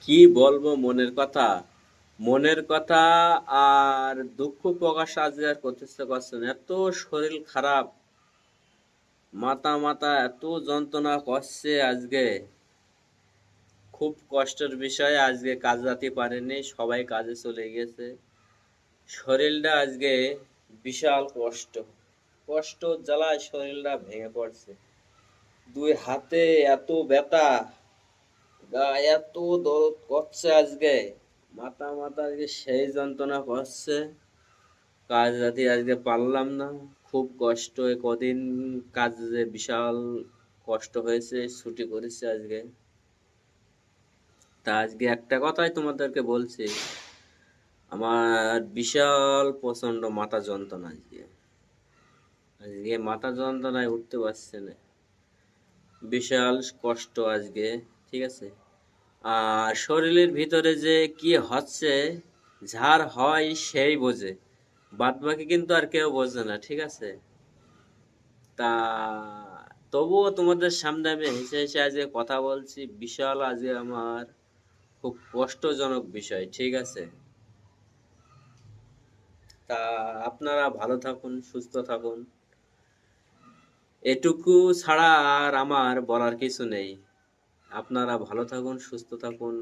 কি বলবো মনের কথা? মনের কথা আর দুঃখ প্রকাশ আজ আর করতেছে পারছেন। এত শরীর খারাপ, মাথা মাথা এত যন্ত্রণা করছে আজকে। খুব কষ্টের বিষয়, আজকে কাজ যেতে পারেনি, সবাই কাজে চলে গেছে। শরীরটা আজকে বিশাল কষ্ট, কষ্ট জ্বালায় শরীরটা ভেঙে পড়ছে। দুই হাতে এত ব্যথা, গা এত দরদ করছে আজকে, মাথা মাথা আজকে সেই যন্ত্রণা করছে। কাজ রাতে আজকে পারলাম না, খুব কষ্ট। কদিন কাজে বিশাল কষ্ট হয়েছে, ছুটি করেছে আজকে। তা আজকে একটা কথাই তোমাদেরকে বলছি, আমার বিশাল প্রচন্ড মাথা যন্ত্রণা আজকে। আজকে মাথা যন্ত্রণায় উঠতে পারছে না, বিশাল কষ্ট আজকে। ঠিক আছে, আর শরীরের ভিতরে যে কি হচ্ছে, যার হয় সেই বোঝে, বাদ বাকি কিন্তু আর কেউ বোঝে না। ঠিক আছে, তা তবুও তোমাদের সামনে আমি হেসে হেসে আজকে কথা বলছি। বিশাল আজকে আমার খুব কষ্টজনক বিষয়। ঠিক আছে, তা আপনারা ভালো থাকুন, সুস্থ থাকুন, এটুকু ছাড়া আর আমার বলার কিছু নেই। আপনারা ভালো থাকুন, সুস্থ থাকুন।